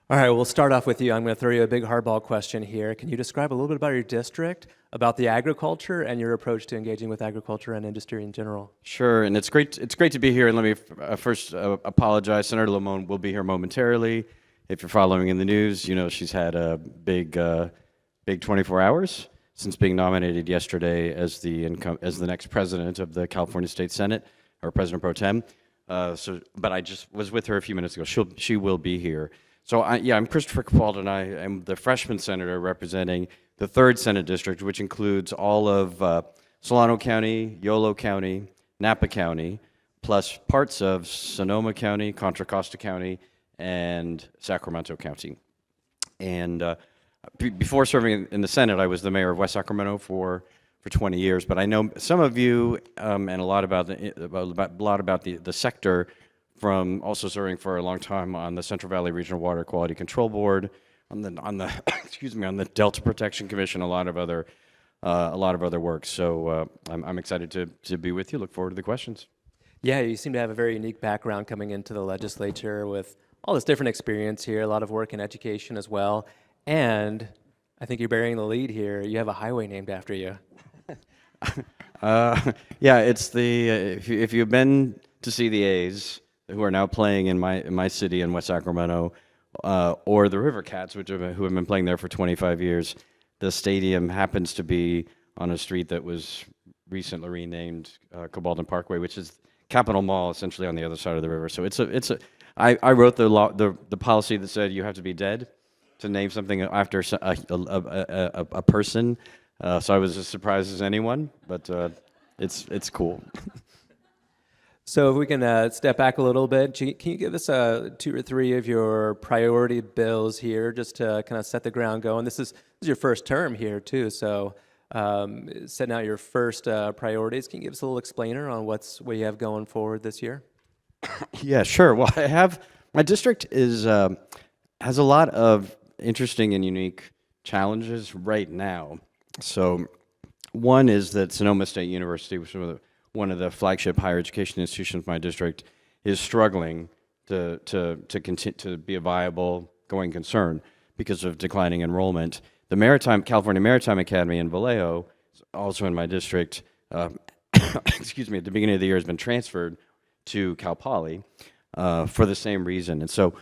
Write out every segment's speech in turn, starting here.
All right, we'll start off with you. I'm going to throw you a big hardball question here. Can you describe a little bit about your district, about the agriculture, and your approach to engaging with agriculture and industry in general? Sure, and it's great. It's great to be here. And let me first apologize. Senator Limón will be here momentarily. If you're following in the news, you know she's had a big 24 hours since being nominated yesterday as the next president of the California State Senate, or President Pro Tem. But I just was with her a few minutes ago. She will be here. So I'm Christopher Cabaldon. I am the freshman senator representing the 3rd Senate District, which includes all of Solano County, Yolo County, Napa County, plus parts of Sonoma County, Contra Costa County, and Sacramento County. And before serving in the Senate, I was the mayor of West Sacramento for 20 years. But I know some of you and a lot about the sector from also serving for a long time on the Central Valley Regional Water Quality Control Board, on the excuse me, on the Delta Protection Commission, a lot of other work. So I'm excited to be with you. Look forward to the questions. Yeah, you seem to have a very unique background coming into the legislature with all this different experience here, a lot of work in education as well. And I think you're bearing the lead here. You have a highway named after you. Yeah, it's the if you've been to see the A's, who are now playing in my city in West Sacramento, or the River Cats, who have been playing there for 25 years. The stadium happens to be on a street that was recently renamed Cabaldon Parkway, which is Capitol Mall, essentially on the other side of the river. So I wrote the policy that said you have to be dead to name something after a person. So I was as surprised as anyone, but it's cool. So if we can step back a little bit, can you give us 2 or 3 of your priority bills here, just to kind of set the ground going? This is your first term here too, so setting out your first priorities. Can you give us a little explainer on what you have going forward this year? Yeah, sure. Well, my district has a lot of interesting and unique challenges right now. So one is that Sonoma State University, which is one of the flagship higher education institutions of my district, is struggling to continue to be a viable going concern because of declining enrollment. The California Maritime Academy in Vallejo, also in my district, excuse me, at the beginning of the year has been transferred to Cal Poly for the same reason. And so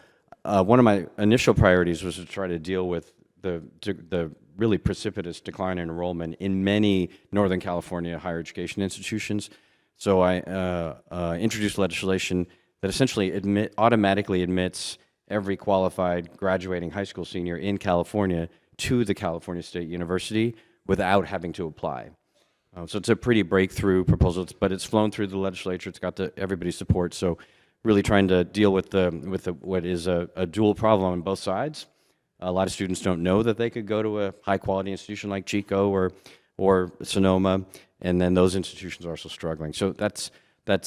one of my initial priorities was to try to deal with the really precipitous decline in enrollment in many Northern California higher education institutions. So I introduced legislation that essentially automatically admits every qualified graduating high school senior in California to the California State University without having to apply. So it's a pretty breakthrough proposal, but it's flown through the legislature. It's got everybody's support. So really trying to deal with what is a dual problem on both sides. A lot of students don't know that they could go to a high-quality institution like Chico or Sonoma, and then those institutions are also struggling. So that's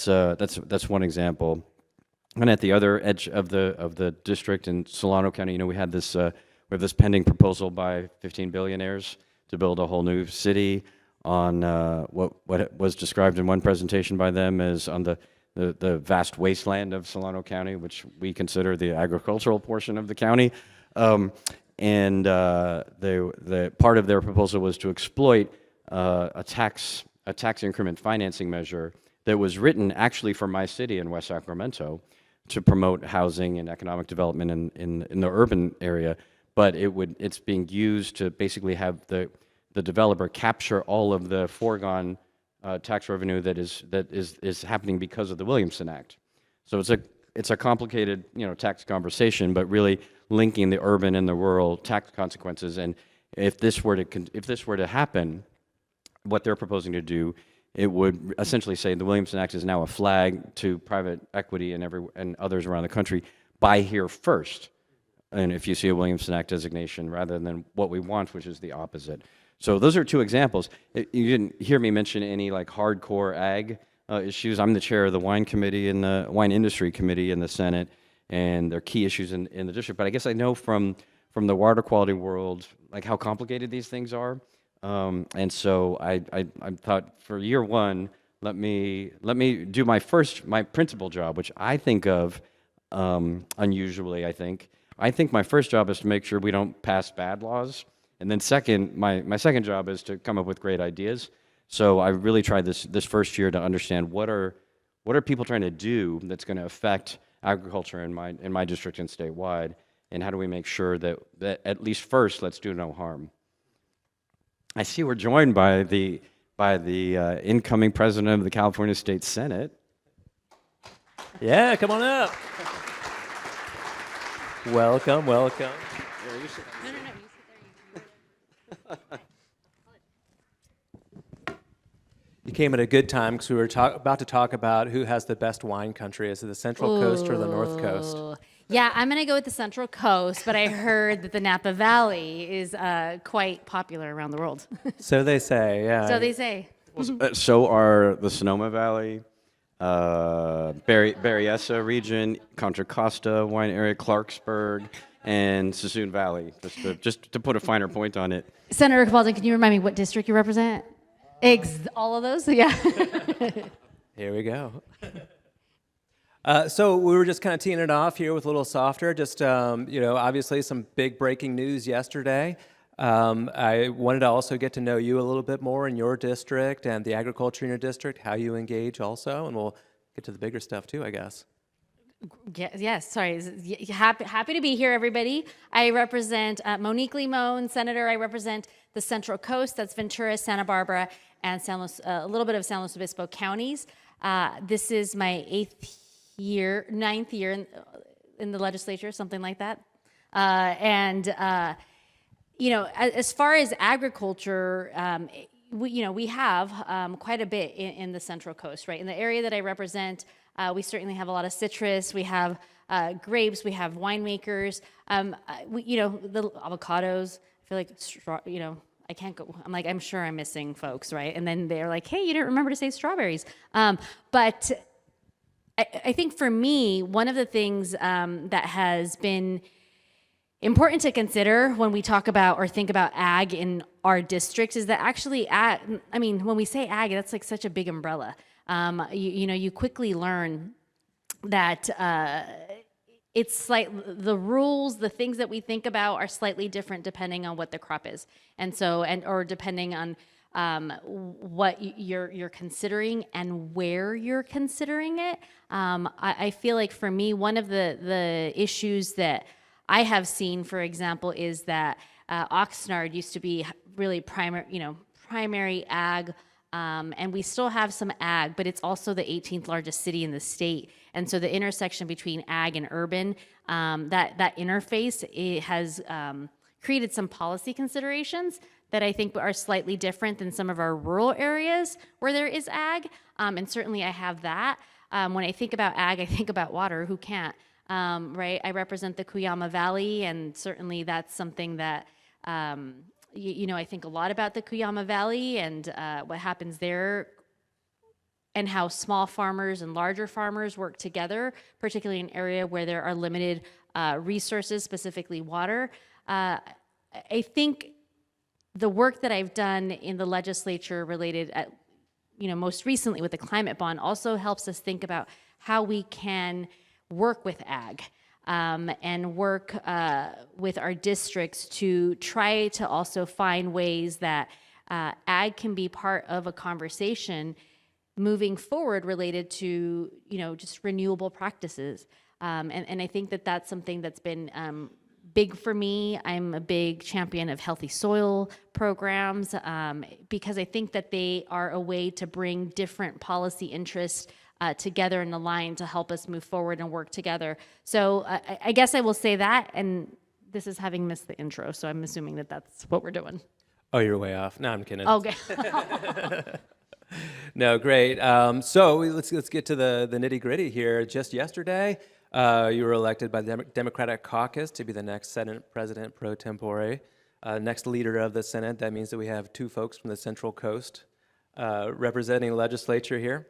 one example. And at the other edge of the district in Solano County, we have this pending proposal by 15 billionaires to build a whole new city on what was described in one presentation by them as on the vast wasteland of Solano County, which we consider the agricultural portion of the county. The part of their proposal was to exploit a tax increment financing measure that was written actually for my city in West Sacramento to promote housing and economic development in the urban area, but it's being used to basically have the developer capture all of the foregone tax revenue that is happening because of the Williamson Act. So it's a complicated tax conversation, but really linking the urban and the rural tax consequences. And if this were to happen, what they're proposing to do, it would essentially say the Williamson Act is now a flag to private equity and others around the country. Buy here first, and if you see a Williamson Act designation, rather than what we want, which is the opposite. So those are 2 examples. You didn't hear me mention any like hardcore ag issues. I'm the chair of the wine committee and the wine industry committee in the Senate, and they're key issues in the district. But I guess I know from the water quality world like how complicated these things are. And so I thought for year one, let me do my principal job, which I think of unusually. I think I think my first job is to make sure we don't pass bad laws. And then second, my second job is to come up with great ideas. So I really tried this first year to understand what are people trying to do that's going to affect agriculture in my district and statewide, and how do we make sure that at least first, let's do no harm. I see we're joined by the incoming president of the California State Senate. Yeah, come on up. Welcome, welcome. No, you sit there. You came at a good time because we were about to talk about who has the best wine country. Is it the Central Coast or the North Coast? Yeah, I'm going to go with the Central Coast, but I heard that the Napa Valley is quite popular around the world. So they say, yeah. So they say. So are the Sonoma Valley, Berryessa region, Contra Costa wine area, Clarksburg, and Sassoon Valley, just to put a finer point on it. Senator Cabaldon, can you remind me what district you represent? All of those? Yeah. Here we go. So we were just kind of teeing it off here with a little softer. Just, obviously some big breaking news yesterday. I wanted to also get to know you a little bit more in your district and the agriculture in your district, how you engage also, and we'll get to the bigger stuff too, I guess. Yes, sorry. Happy to be here, everybody. I represent Monique Limón, Senator. I represent the Central Coast, that's Ventura, Santa Barbara, and a little bit of San Luis Obispo counties. This is my ninth year in the legislature, something like that. As far as agriculture, we have quite a bit in the Central Coast, right? In the area that I represent, we certainly have a lot of citrus. We have grapes. We have winemakers. The avocados. I feel like I can't go. I'm sure I'm missing folks, right? And then they're like, "Hey, you didn't remember to say strawberries." But I think for me, one of the things that has been important to consider when we talk about or think about ag in our district is that actually, when we say ag, that's like such a big umbrella. You quickly learn that the rules, the things that we think about are slightly different depending on what the crop is, or depending on what you're considering and where you're considering it. I feel like for me, one of the issues that I have seen, for example, is that Oxnard used to be really primary ag. And we still have some ag, but it's also the 18th largest city in the state. And so the intersection between ag and urban, that interface, it has created some policy considerations that I think are slightly different than some of our rural areas where there is ag. And certainly I have that. When I think about ag, I think about water. Who can't? Right? I represent the Cuyama Valley, and certainly that's something that I think a lot about the Cuyama Valley and what happens there, and how small farmers and larger farmers work together, particularly in an area where there are limited resources, specifically water. I think the work that I've done in the legislature related most recently with the climate bond also helps us think about how we can work with ag. And work with our districts to try to also find ways that ag can be part of a conversation moving forward related to, just renewable practices. And I think that that's something that's been big for me. I'm a big champion of healthy soil programs because I think that they are a way to bring different policy interests together in a line to help us move forward and work together. So I guess I will say that, and this is having missed the intro, so I'm assuming that that's what we're doing. Oh, you're way off. No, I'm kidding. Okay. No, great. So let's get to the nitty gritty here. Just yesterday, you were elected by the Democratic caucus to be the next Senate President pro tempore, next leader of the Senate. That means that we have two folks from the Central Coast representing the legislature here.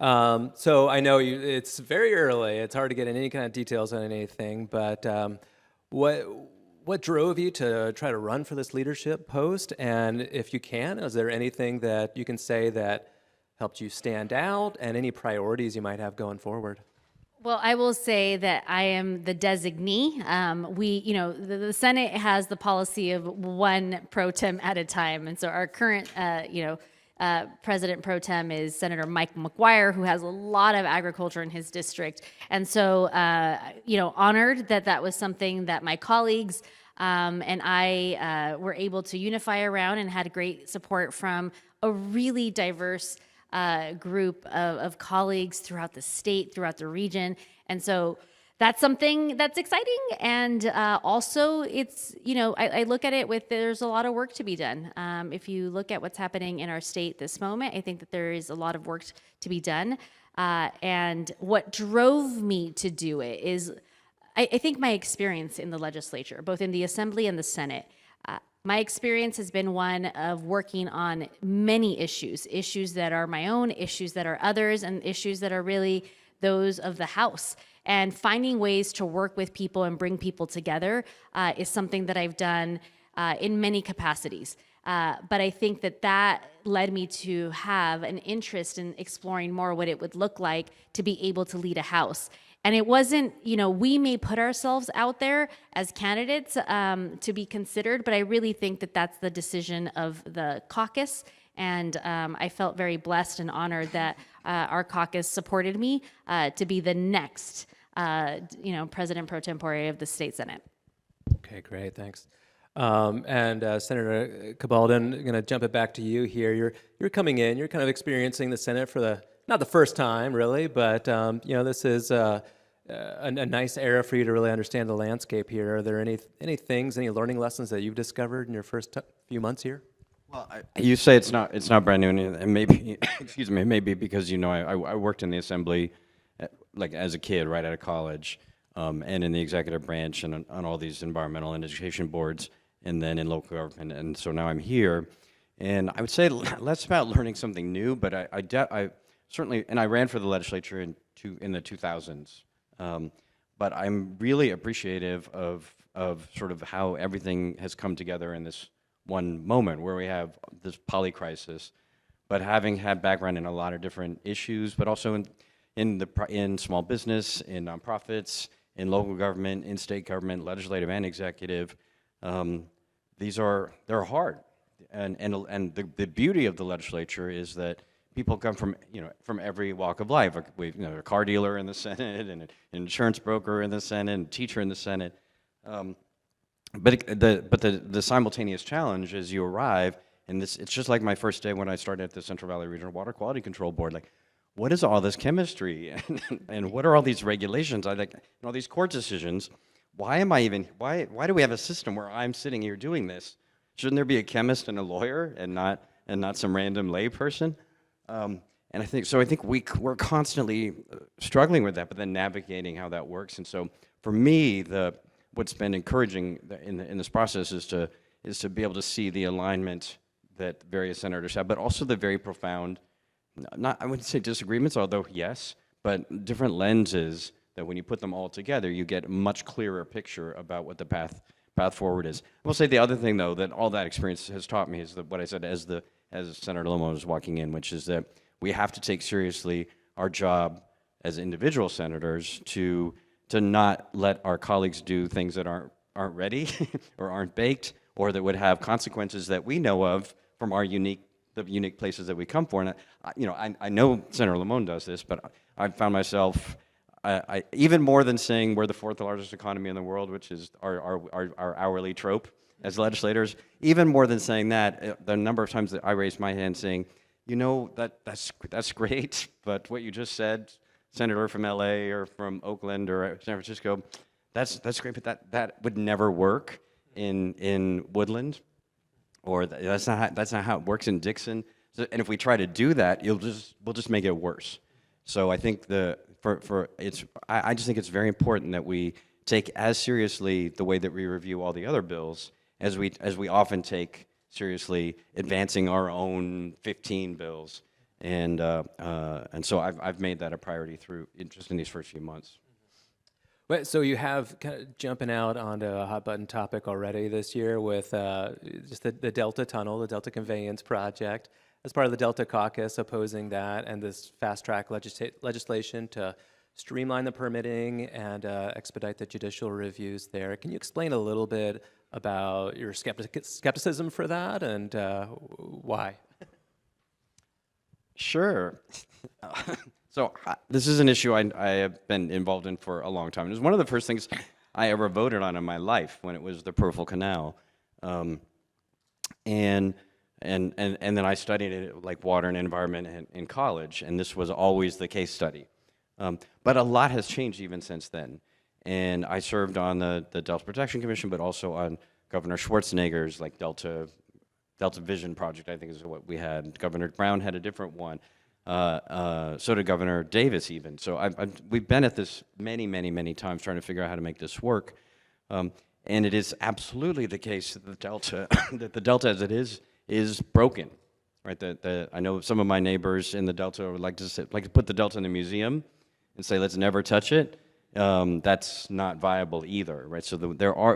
So I know it's very early. It's hard to get any kind of details on anything, but what drove you to try to run for this leadership post? And if you can, is there anything that you can say that helped you stand out, and any priorities you might have going forward? Well, I will say that I am the designee. The Senate has the policy of one pro tem at a time. And so our current, President pro tem is Senator Mike McGuire, who has a lot of agriculture in his district. And so, honored that that was something that my colleagues and I were able to unify around, and had great support from a really diverse group of colleagues throughout the state, throughout the region. And so that's something that's exciting. And also, it's, I look at it with, there's a lot of work to be done. If you look at what's happening in our state this moment, I think that there is a lot of work to be done. And what drove me to do it is, I think my experience in the legislature, both in the Assembly and the Senate, my experience has been one of working on many issues that are my own, issues that are others, and issues that are really those of the House. And finding ways to work with people and bring people together is something that I've done in many capacities. But I think that led me to have an interest in exploring more what it would look like to be able to lead a House. And it wasn't, we may put ourselves out there as candidates to be considered, but I really think that that's the decision of the caucus. And I felt very blessed and honored that our caucus supported me to be the next, President pro tempore of the state Senate. Okay, great, thanks. And Senator Cabaldon, I'm going to jump it back to you here. You're coming in, you're kind of experiencing the Senate for not the first time, really, but this is a nice era for you to really understand the landscape here. Are there any learning lessons that you've discovered in your first few months here? Well, you say it's not brand new, and maybe excuse me, maybe because I worked in the Assembly like as a kid right out of college, and in the executive branch and on all these environmental and education boards, and then in local government, and so now I'm here, and I would say less about learning something new, but I certainly, and I ran for the legislature in the 2000s, but I'm really appreciative of sort of how everything has come together in this one moment where we have this poly crisis, but having had background in a lot of different issues, but also in small business, in nonprofits, in local government, in state government, legislative and executive, they're hard, and the beauty of the legislature is that people come from every walk of life. We a car dealer in the Senate, and an insurance broker in the Senate, and a teacher in the Senate. But the simultaneous challenge is you arrive, and it's just like my first day when I started at the Central Valley Regional Water Quality Control Board. Like, what is all this chemistry, and what are all these regulations? All these court decisions. Why do we have a system where I'm sitting here doing this? Shouldn't there be a chemist and a lawyer, and not some random lay person? And I think we're constantly struggling with that, but then navigating how that works. And so for me, what's been encouraging in this process is to be able to see the alignment that various senators have, but also the very profound, I wouldn't say disagreements, although yes, but different lenses that when you put them all together, you get a much clearer picture about what the path forward is. I will say the other thing, though, that all that experience has taught me is that what I said as Senator Limón was walking in, which is that we have to take seriously our job as individual senators to not let our colleagues do things that aren't ready or aren't baked, or that would have consequences that we know of from the unique places that we come from. And I know Senator Limón does this, but I've found myself even more than saying we're the fourth largest economy in the world, which is our hourly trope as legislators, even more than saying that, the number of times that I raised my hand saying, that's great, but what you just said, Senator from LA or from Oakland or San Francisco, that's great, but that would never work in Woodland, or that's not how it works in Dixon. So, and if we try to do that, we'll just make it worse. So I think I just think it's very important that we take as seriously the way that we review all the other bills as we often take seriously advancing our own 15 bills, and so I've made that a priority just in these first few months. Wait, so you have kind of jumping out onto a hot button topic already this year with just the Delta Tunnel, the Delta Conveyance Project, as part of the Delta Caucus opposing that, and this fast track legislation to streamline the permitting and expedite the judicial reviews there. Can you explain a little bit about your skepticism for that and why? Sure. So this is an issue I have been involved in for a long time. It was one of the first things I ever voted on in my life when it was the Peripheral Canal. And then I studied it like water and environment in college, and this was always the case study. But a lot has changed even since then. And I served on the Delta Protection Commission, but also on Governor Schwarzenegger's like Delta Vision project, I think is what we had. Governor Brown had a different one. So did Governor Davis even. So we've been at this many times trying to figure out how to make this work. And it is absolutely the case that the Delta as it is broken, right? I know some of my neighbors in the Delta would like to put the Delta in a museum and say, let's never touch it. That's not viable either, right? So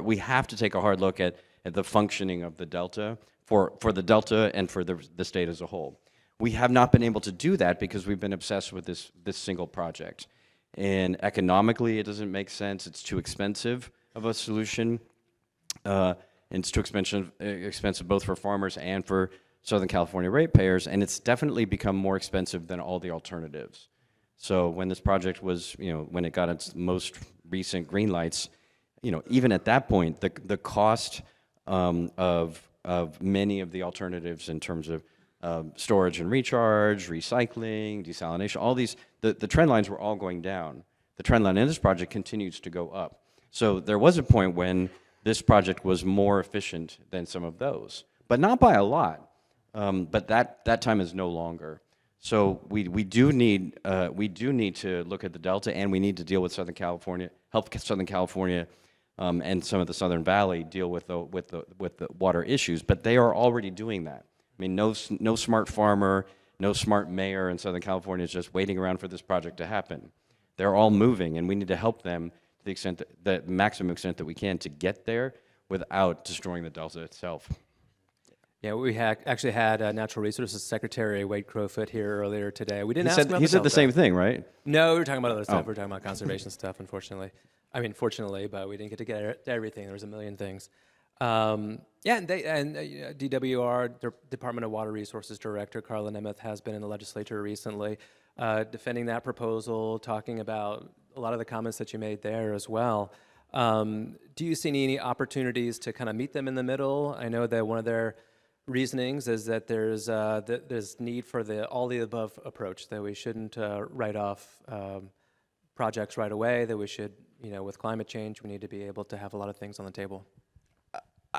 we have to take a hard look at the functioning of the Delta for the Delta and for the state as a whole. We have not been able to do that because we've been obsessed with this single project. And economically, it doesn't make sense. It's too expensive of a solution. And it's too expensive both for farmers and for Southern California ratepayers. And it's definitely become more expensive than all the alternatives. So when this project was, when it got its most recent green lights, even at that point, the cost of many of the alternatives in terms of storage and recharge, recycling, desalination, all these, the trend lines were all going down. The trend line in this project continues to go up. So there was a point when this project was more efficient than some of those, but not by a lot. But that time is no longer. So we do need to look at the Delta, and we need to deal with Southern California, help Southern California and some of the Southern Valley deal with the water issues. But they are already doing that. I mean, no smart farmer, no smart mayor in Southern California is just waiting around for this project to happen. They're all moving, and we need to help them to the extent the maximum extent that we can to get there without destroying the Delta itself. Yeah, we actually had Natural Resources Secretary Wade Crowfoot here earlier today. We didn't ask him about He the said the Delta. same thing, right? No, we were talking about other stuff. Oh. We were talking about conservation stuff, unfortunately. I mean, fortunately, but we didn't get to everything. There was a million things. Yeah, and DWR, the Department of Water Resources Director, Carla Nemeth, has been in the legislature recently defending that proposal, talking about a lot of the comments that you made there as well. Do you see any opportunities to kind of meet them in the middle? I know that one of their reasonings is that there's need for the all-the-above approach, that we shouldn't write off projects right away, that we should, with climate change, we need to be able to have a lot of things on the table.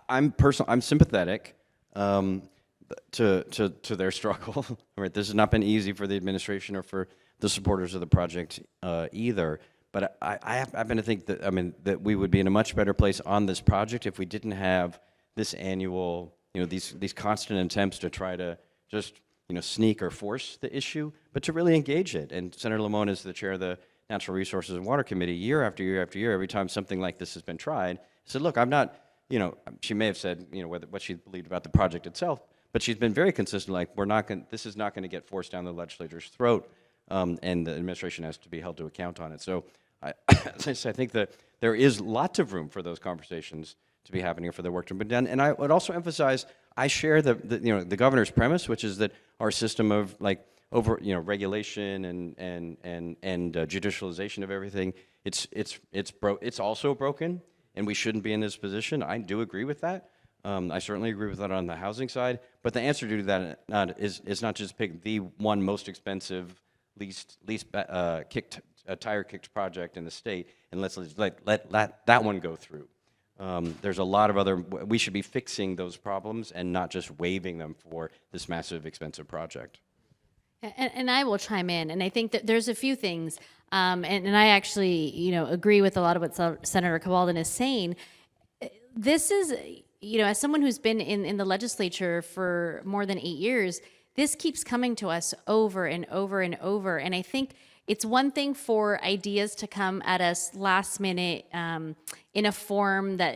I'm sympathetic to their struggle. Right, this has not been easy for the administration or for the supporters of the project either. But I happen to think that we would be in a much better place on this project if we didn't have this annual, these constant attempts to try to just sneak or force the issue, but to really engage it. And Senator Limón is the chair of the Natural Resources and Water Committee. Year after year after year, every time something like this has been tried, said, look, I'm not. She may have said, what she believed about the project itself, but she's been very consistent, like, this is not going to get forced down the legislature's throat, and the administration has to be held to account on it. So as I say, I think that there is lots of room for those conversations to be happening, for the work to be done. And I would also emphasize, I share the governor's premise, which is that our system of regulation and judicialization of everything, it's also broken. And we shouldn't be in this position. I do agree with that. I certainly agree with that on the housing side. But the answer to that is not just pick the one most expensive, least tire kicked project in the state, and let's let that one go through. There's a lot of other. We should be fixing those problems and not just waiving them for this massive, expensive project. And I will chime in, and I think that there's a few things, and I actually, agree with a lot of what Senator Cabaldon is saying. This is, as someone who's been in the legislature for more than 8 years, this keeps coming to us over and over and over, and I think it's one thing for ideas to come at us last minute in a form that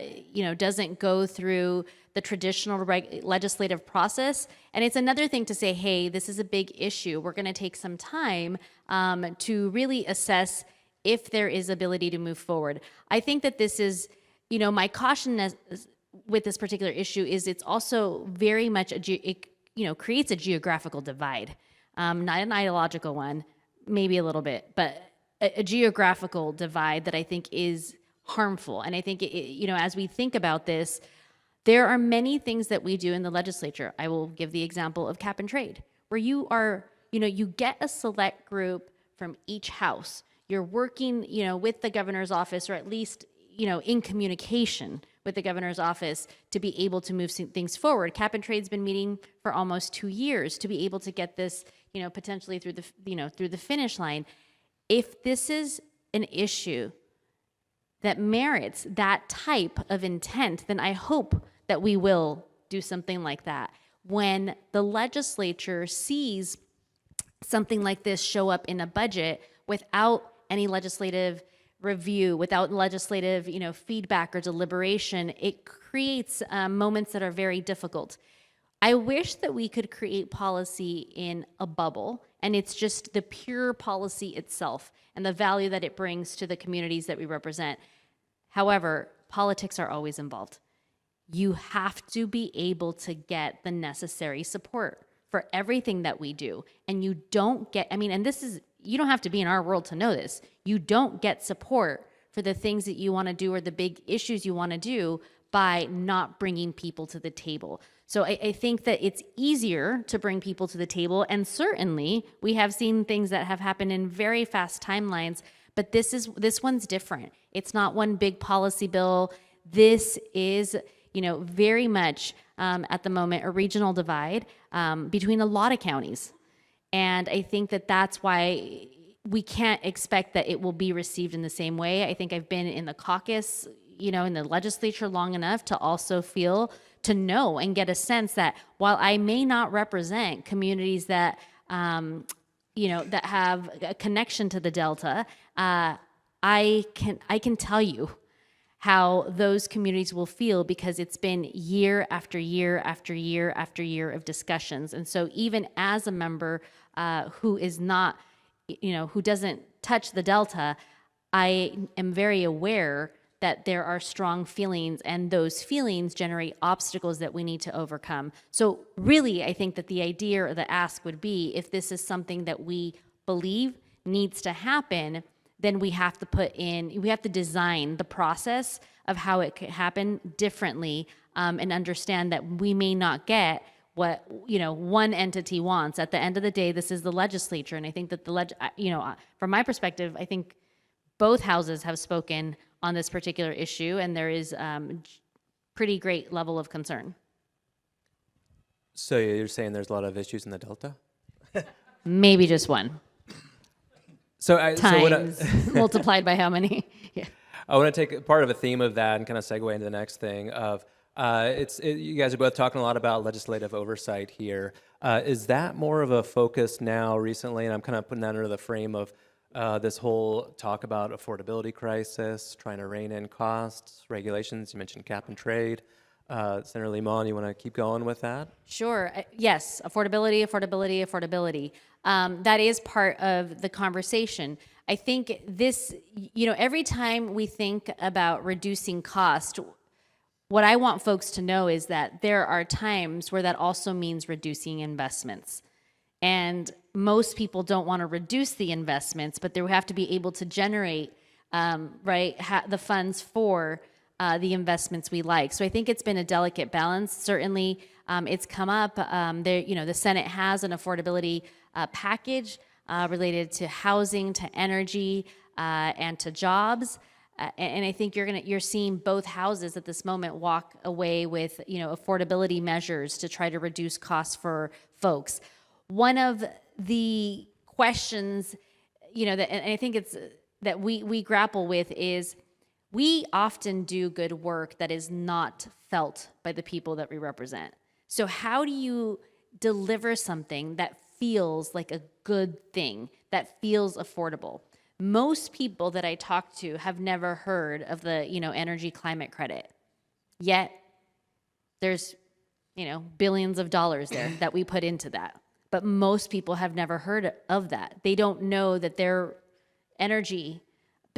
doesn't go through the traditional legislative process, and it's another thing to say, hey, this is a big issue. We're going to take some time to really assess if there is ability to move forward. I think that this is, my caution with this particular issue is it's also very much creates a geographical divide, not an ideological one, maybe a little bit, but a geographical divide that I think is harmful. And I think, as we think about this, there are many things that we do in the legislature. I will give the example of cap and trade, where you get a select group from each house. You're working, with the governor's office, or at least, in communication with the governor's office to be able to move things forward. Cap and trade's been meeting for almost 2 years to be able to get this, potentially through the finish line. If this is an issue that merits that type of intent, then I hope that we will do something like that. When the legislature sees something like this show up in a budget without any legislative review, without legislative, feedback or deliberation, it creates moments that are very difficult. I wish that we could create policy in a bubble, and it's just the pure policy itself and the value that it brings to the communities that we represent. However, politics are always involved. You have to be able to get the necessary support for everything that we do. And you don't get, and this is, you don't have to be in our world to know this. You don't get support for the things that you want to do or the big issues you want to do by not bringing people to the table. So I think that it's easier to bring people to the table. And certainly we have seen things that have happened in very fast timelines, but this one's different. It's not one big policy bill. This is, very much at the moment a regional divide between a lot of counties. And I think that that's why we can't expect that it will be received in the same way. I think I've been in the caucus, in the legislature long enough to also to know and get a sense that while I may not represent communities that, that have a connection to the Delta, I can tell you how those communities will feel, because it's been year after year after year after year of discussions. And so even as a member who is not, who doesn't touch the Delta, I am very aware that there are strong feelings, and those feelings generate obstacles that we need to overcome. So really, I think that the idea or the ask would be, if this is something that we believe needs to happen, then we have to design the process of how it could happen differently, and understand that we may not get what, one entity wants. At the end of the day, this is the legislature. And I think that from my perspective, I think both houses have spoken on this particular issue, and there is pretty great level of concern. So you're saying there's a lot of issues in the Delta? Maybe just one. Times multiplied by how many? Yeah. I want to take part of a theme of that and kind of segue into the next thing of you guys are both talking a lot about legislative oversight here. Is that more of a focus now recently? And I'm kind of putting that under the frame of this whole talk about affordability crisis, trying to rein in costs, regulations. You mentioned cap and trade. Senator Limón, you want to keep going with that? Sure. Yes. Affordability. That is part of the conversation. I think this, every time we think about reducing cost, what I want folks to know is that there are times where that also means reducing investments. And most people don't want to reduce the investments, but they have to be able to generate, the funds for the investments we like. So I think it's been a delicate balance. Certainly, it's come up. The Senate has an affordability package related to housing, to energy, and to jobs. And I think you're seeing both houses at this moment walk away with affordability measures to try to reduce costs for folks. One of the questions that, and I think it's that we grapple with is, we often do good work that is not felt by the people that we represent. So how do you deliver something that feels like a good thing, that feels affordable? Most people that I talk to have never heard of the, energy climate credit. Yet there's, billions of dollars there that we put into that. But most people have never heard of that. They don't know that their energy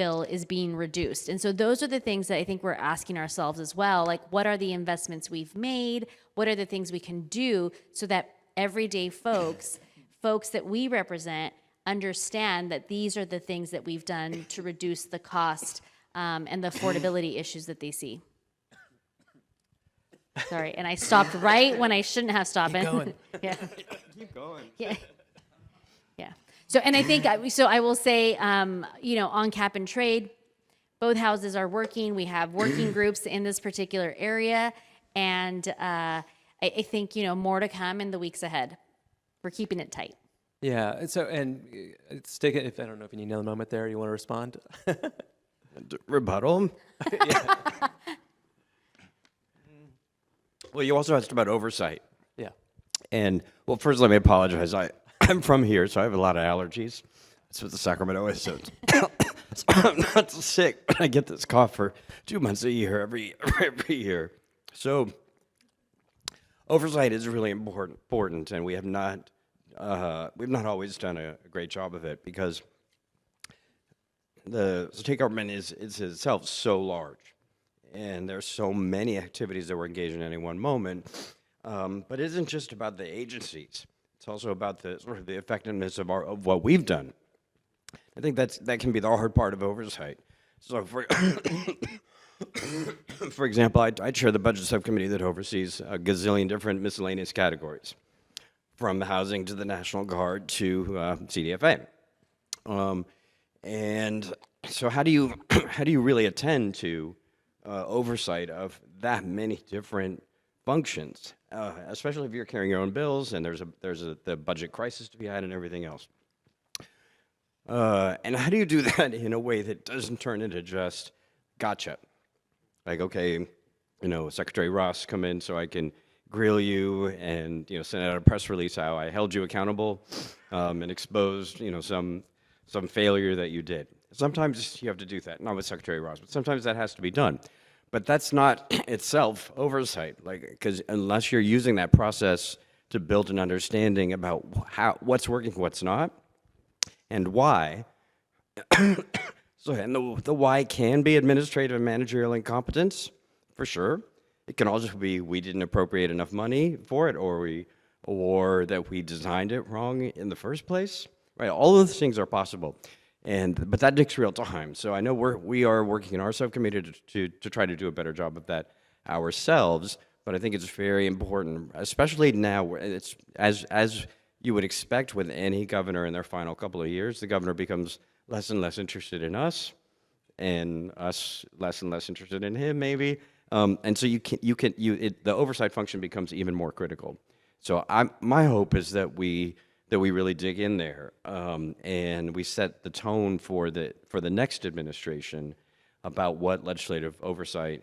bill is being reduced. And so those are the things that I think we're asking ourselves as well. Like, what are the investments we've made? What are the things we can do so that everyday folks that we represent, understand that these are the things that we've done to reduce the cost and the affordability issues that they see. Sorry, and I stopped right when I shouldn't have stopped. Keep going. Yeah. Keep going. Yeah. Yeah. So, and I think, so I will say, on cap and trade, both houses are working. We have working groups in this particular area. And I think, more to come in the weeks ahead. We're keeping it tight. Yeah. So, and stick it, I don't know if you need another moment there, you want to respond? Rebuttal? Well, you also asked about oversight. Yeah. And, well, first let me apologize. I'm from here, so I have a lot of allergies. That's what the Sacramento is. So I'm not sick, but I get this cough for 2 months a year, every year. So oversight is really important, and we've not always done a great job of it, because the state government is itself so large, and there's so many activities that we're engaged in at any one moment. But it isn't just about the agencies. It's also about the sort of the effectiveness of what we've done. I think that can be the hard part of oversight. So, for example, I chair the budget subcommittee that oversees a gazillion different miscellaneous categories, from housing to the National Guard to CDFA. And so, how do you really attend to oversight of that many different functions, especially if you're carrying your own bills and there's the budget crisis to be had and everything else? And how do you do that in a way that doesn't turn into just gotcha? Like, okay, Secretary Ross, come in so I can grill you and send out a press release how I held you accountable and exposed some failure that you did. Sometimes you have to do that, not with Secretary Ross, but sometimes that has to be done. But that's not itself oversight, because unless you're using that process to build an understanding about what's working, what's not, and why. So, and the why can be administrative and managerial incompetence, for sure. It can also be we didn't appropriate enough money for it, or that we designed it wrong in the first place. Right, all of those things are possible, but that takes real time. So I know we are working in our subcommittee to try to do a better job of that ourselves. But I think it's very important, especially now, where it's as you would expect with any governor in their final couple of years, the governor becomes less and less interested in us, and us less and less interested in him, maybe. And so the oversight function becomes even more critical. So my hope is that we really dig in there, and we set the tone for the next administration about what legislative oversight,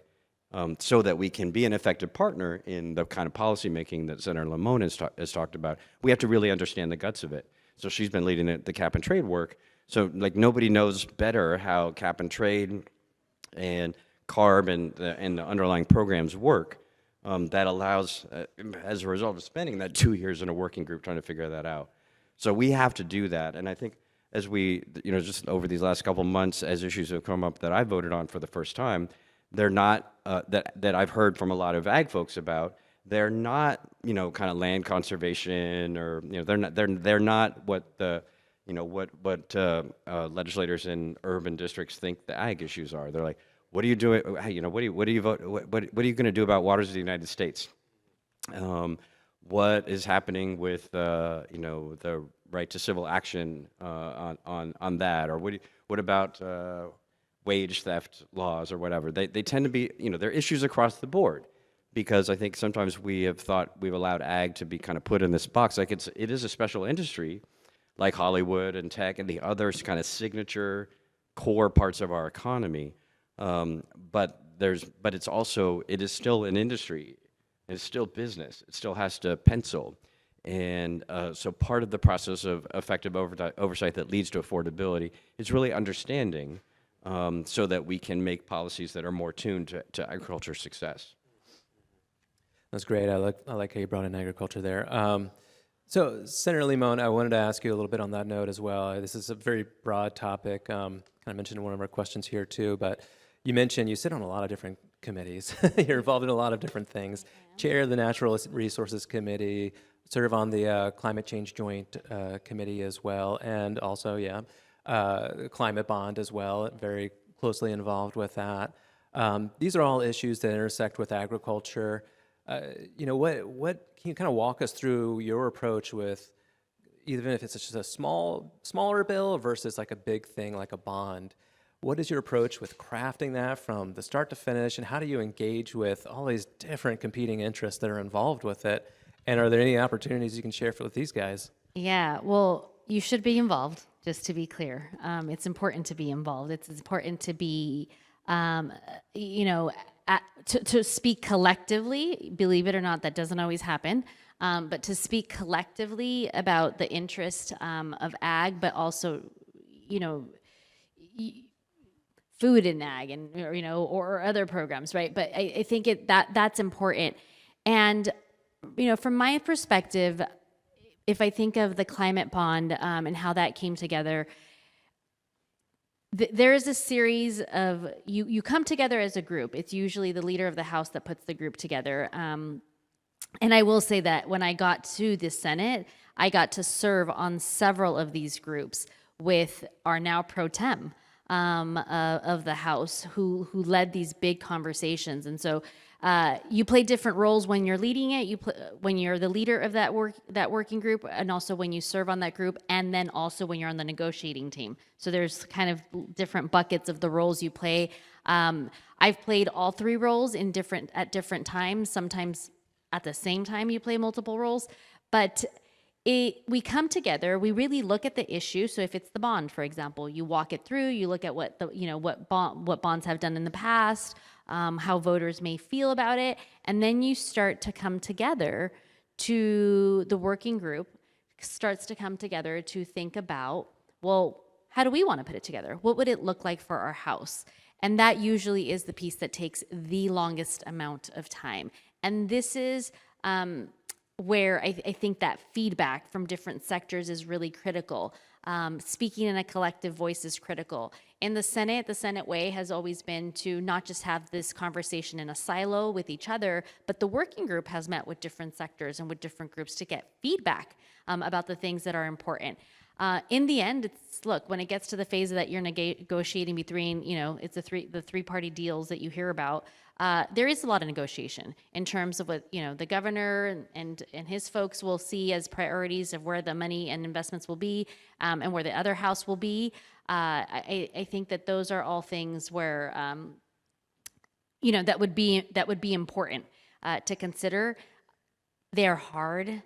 so that we can be an effective partner in the kind of policy making that Senator Limón has talked about. We have to really understand the guts of it. So she's been leading the cap and trade work. So nobody knows better how cap and trade and CARB and the underlying programs work. That allows, as a result of spending that 2 years in a working group trying to figure that out. So we have to do that. And I think as we, just over these last couple months, as issues have come up that I voted on for the first time, they're not, that I've heard from a lot of ag folks about, they're not, kind of land conservation, or, they're not what the, what legislators in urban districts think the ag issues are. They're like, what are you doing? What do you vote? What are you going to do about waters of the United States? What is happening with the right to civil action on that, or what about wage theft laws or whatever? They tend to be, they're issues across the board, because I think sometimes we have thought we've allowed ag to be kind of put in this box, like it is a special industry, like Hollywood and tech and the other kind of signature core parts of our economy. But it is still an industry. It's still business. It still has to pencil. And so part of the process of effective oversight that leads to affordability is really understanding, so that we can make policies that are more tuned to agriculture success. That's great. I like how you brought in agriculture there. So, Senator Limón, I wanted to ask you a little bit on that note as well. This is a very broad topic. Kind of mentioned in one of our questions here too, but you mentioned you sit on a lot of different committees. You're involved in a lot of different things. Chair of the Natural Resources Committee, serve on the Climate Change Joint Committee as well, and also, Climate Bond as well, very closely involved with that. These are all issues that intersect with agriculture. What can you kind of walk us through your approach with, even if it's just a smaller bill versus like a big thing like a bond? What is your approach with crafting that from the start to finish, and how do you engage with all these different competing interests that are involved with it? And are there any opportunities you can share with these guys? Yeah, well, you should be involved, just to be clear. It's important to be involved. It's important to be, to speak collectively. Believe it or not, that doesn't always happen. But to speak collectively about the interest of ag, but also, food in ag, and or other programs, right? But I think that's important. And from my perspective, if I think of the climate bond and how that came together, there is a series of you come together as a group. It's usually the leader of the House that puts the group together. And I will say that when I got to the Senate, I got to serve on several of these groups with our now pro tem of the House, who led these big conversations. And so you play different roles when you're leading it. When you're the leader of that working group, and also when you serve on that group, and then also when you're on the negotiating team. So there's kind of different buckets of the roles you play. I've played all three roles at different times. Sometimes at the same time you play multiple roles, but we come together, we really look at the issue. So if it's the bond, for example, you walk it through, you look at what bonds have done in the past, how voters may feel about it, and then you start to come together the working group starts to come together to think about, well, how do we want to put it together? What would it look like for our House? And that usually is the piece that takes the longest amount of time. And this is where I think that feedback from different sectors is really critical. Speaking in a collective voice is critical. In the Senate way has always been to not just have this conversation in a silo with each other, but the working group has met with different sectors and with different groups to get feedback about the things that are important. In the end, when it gets to the phase that you're negotiating between, it's the three-party deals that you hear about, there is a lot of negotiation in terms of what, the governor and his folks will see as priorities of where the money and investments will be, and where the other House will be. I think that those are all things where, that would be important to consider. They're hard.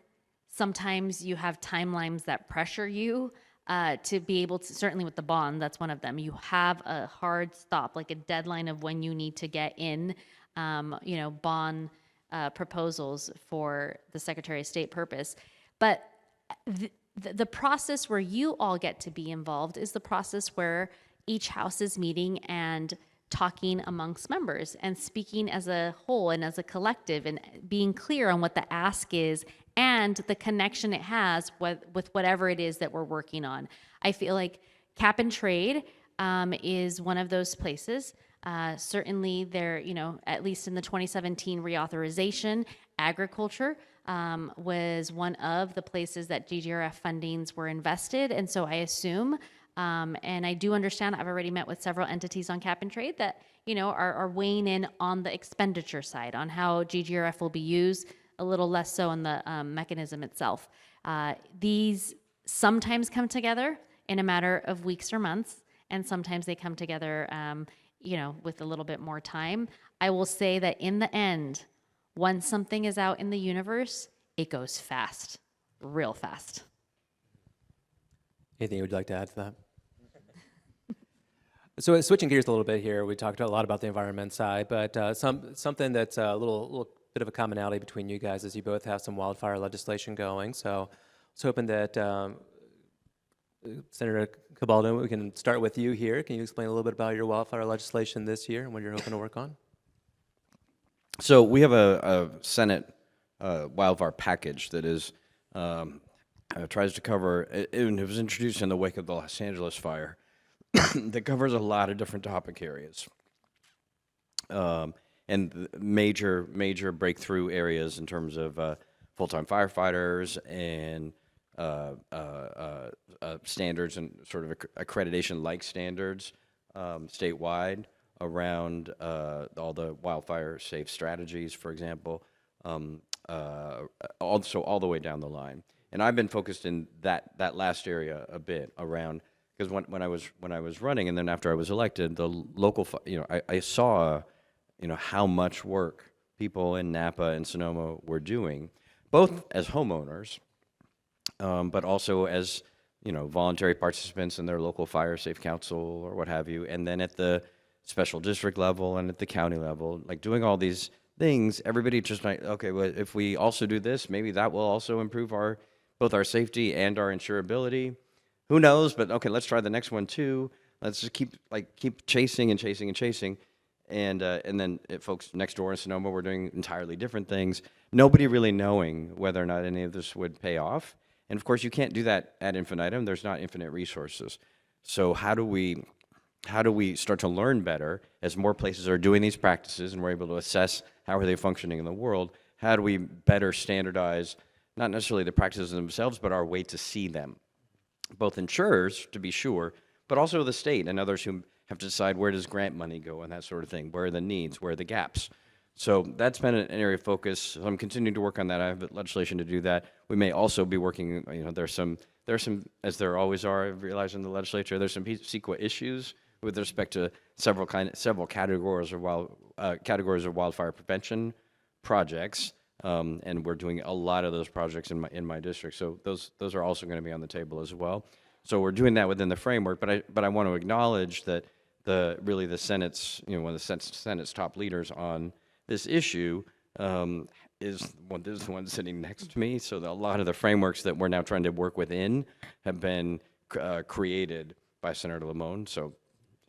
Sometimes you have timelines that pressure you to be able to, certainly with the bond, that's one of them. You have a hard stop, like a deadline of when you need to get in, bond proposals for the Secretary of State purpose. But the process where you all get to be involved is the process where each House is meeting and talking amongst members and speaking as a whole and as a collective and being clear on what the ask is and the connection it has with whatever it is that we're working on. I feel like cap and trade is one of those places. Certainly there, at least in the 2017 reauthorization, agriculture was one of the places that GGRF fundings were invested. And so I assume, and I do understand, I've already met with several entities on cap and trade that, are weighing in on the expenditure side, on how GGRF will be used, a little less so on the mechanism itself. These sometimes come together in a matter of weeks or months, and sometimes they come together, with a little bit more time. I will say that in the end, once something is out in the universe, it goes fast, real fast. Anything you would like to add to that? So switching gears a little bit here, we talked a lot about the environment side, but something that's a little bit of a commonality between you guys is you both have some wildfire legislation going. So I was hoping that Senator Cabaldon, we can start with you here. Can you explain a little bit about your wildfire legislation this year and what you're hoping to work on? So we have a Senate wildfire package that is tries to cover, and it was introduced in the wake of the Los Angeles fire, that covers a lot of different topic areas. And major breakthrough areas in terms of full-time firefighters and standards and sort of accreditation-like standards statewide around all the wildfire safe strategies, for example, also all the way down the line. And I've been focused in that last area a bit around, because when I was running, and then after I was elected, the local, I saw, how much work people in Napa and Sonoma were doing, both as homeowners, but also as, voluntary participants in their local fire safe council or what have you, and then at the special district level and at the county level, like doing all these things, everybody just like, okay, well, if we also do this, maybe that will also improve both our safety and our insurability. Who knows? But okay, let's try the next one too. Let's just keep chasing and chasing and chasing. And then folks next door in Sonoma were doing entirely different things. Nobody really knowing whether or not any of this would pay off. And of course, you can't do that ad infinitum. There's not infinite resources. So how do we start to learn better as more places are doing these practices and we're able to assess how are they functioning in the world? How do we better standardize not necessarily the practices themselves, but our way to see them? Both insurers, to be sure, but also the state and others who have to decide where does grant money go and that sort of thing. Where are the needs? Where are the gaps? So that's been an area of focus. So I'm continuing to work on that. I have legislation to do that. We may also be working, there's some, as there always are, I realize in the legislature, there's some CEQA issues with respect to several categories of wildfire prevention projects, and we're doing a lot of those projects in my district. So those are also going to be on the table as well. So we're doing that within the framework. But I want to acknowledge that the Senate's, one of the Senate's top leaders on this issue is the one sitting next to me. So a lot of the frameworks that we're now trying to work within have been created by Senator Limón. So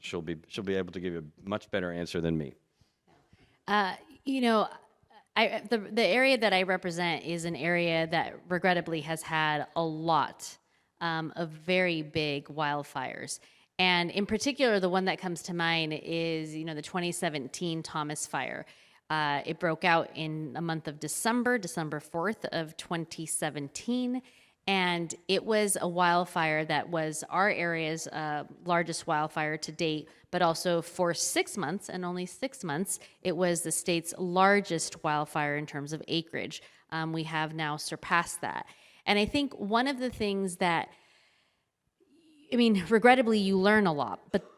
she'll be able to give you a much better answer than me. The area that I represent is an area that regrettably has had a lot of very big wildfires. And in particular, the one that comes to mind is, the 2017 Thomas Fire. It broke out in the month of December 4th of 2017. And it was a wildfire that was our area's largest wildfire to date, but also for 6 months, and only 6 months, it was the state's largest wildfire in terms of acreage. We have now surpassed that. And I think one of the things that, regrettably, you learn a lot, but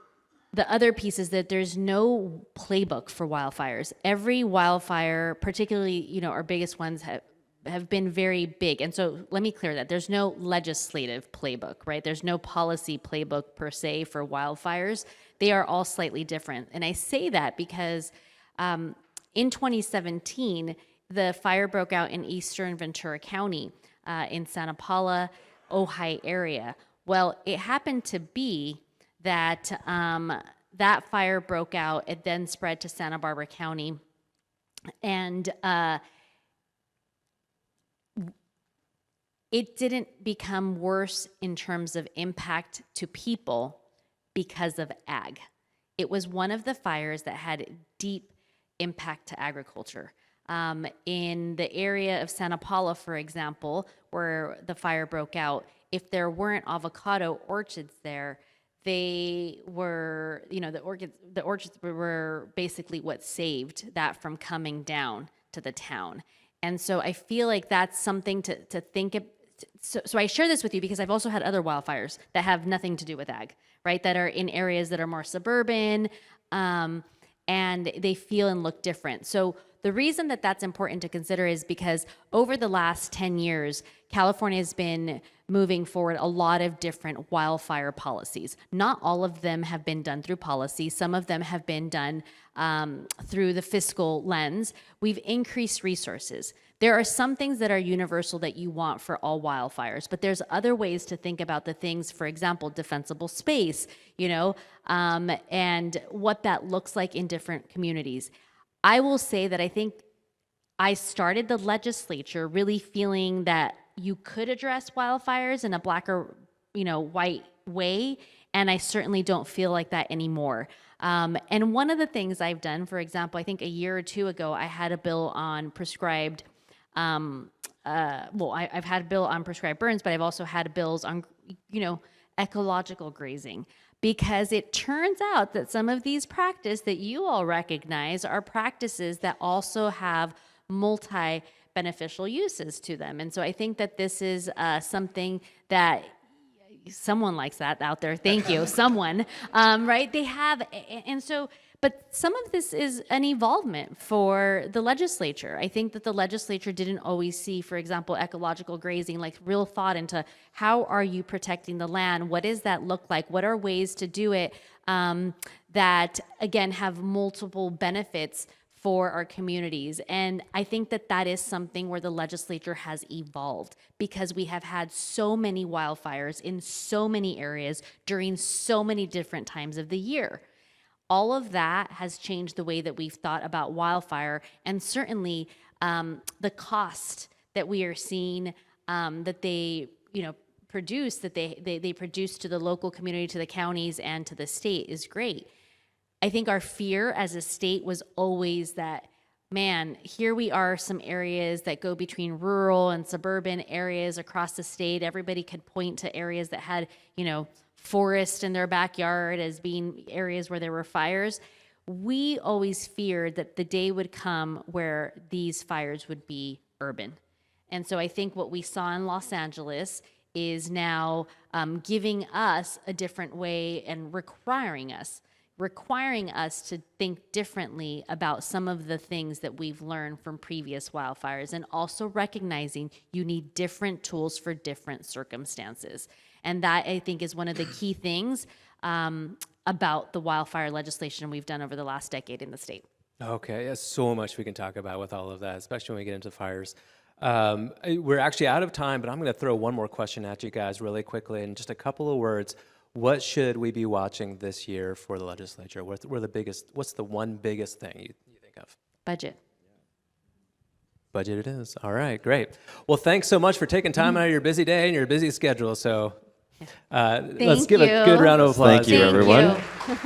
the other piece is that there's no playbook for wildfires. Every wildfire, particularly, our biggest ones have been very big. And so let me clear that. There's no legislative playbook, right? There's no policy playbook per se for wildfires. They are all slightly different. And I say that because in 2017, the fire broke out in eastern Ventura County in Santa Paula, Ojai area. Well, it happened to be that that fire broke out. It then spread to Santa Barbara County. And it didn't become worse in terms of impact to people because of ag. It was one of the fires that had deep impact to agriculture. In the area of Santa Paula, for example, where the fire broke out, if there weren't avocado orchards there, they were, the orchards were basically what saved that from coming down to the town. And so I feel like that's something to think of. So I share this with you because I've also had other wildfires that have nothing to do with ag, right? That are in areas that are more suburban, and they feel and look different. So the reason that that's important to consider is because over the last 10 years, California has been moving forward a lot of different wildfire policies. Not all of them have been done through policy. Some of them have been done through the fiscal lens. We've increased resources. There are some things that are universal that you want for all wildfires, but there's other ways to think about the things, for example, defensible space, and what that looks like in different communities. I will say that I think I started the legislature really feeling that you could address wildfires in a black or, white way. And I certainly don't feel like that anymore. And one of the things I've done, for example, I think a year or two ago, I had a bill on prescribed, I've had a bill on prescribed burns, but I've also had bills on, ecological grazing, because it turns out that some of these practices that you all recognize are practices that also have multi-beneficial uses to them. And so I think that this is something that someone likes that out there. Thank you. Someone, right? They have, and so, but some of this is an evolvement for the legislature. I think that the legislature didn't always see, for example, ecological grazing, like real thought into how are you protecting the land? What does that look like? What are ways to do it that, again, have multiple benefits for our communities? And I think that that is something where the legislature has evolved, because we have had so many wildfires in so many areas during so many different times of the year. All of that has changed the way that we've thought about wildfire, and certainly the cost that we are seeing that they produce, that they produce to the local community, to the counties, and to the state is great. I think our fear as a state was always that, man, here we are, some areas that go between rural and suburban areas across the state. Everybody could point to areas that had, forest in their backyard as being areas where there were fires. We always feared that the day would come where these fires would be urban. And so I think what we saw in Los Angeles is now giving us a different way and requiring us to think differently about some of the things that we've learned from previous wildfires, and also recognizing you need different tools for different circumstances. And that, I think, is one of the key things about the wildfire legislation we've done over the last decade in the state. Okay, there's so much we can talk about with all of that, especially when we get into fires. We're actually out of time, but I'm going to throw one more question at you guys really quickly in just a couple of words. What should we be watching this year for the legislature? What's the one biggest thing you think of? Budget. Budget it is. All right, great. Well, thanks so much for taking time out of your busy day and your busy schedule. So let's give a good round of applause. Thank you, everyone. You.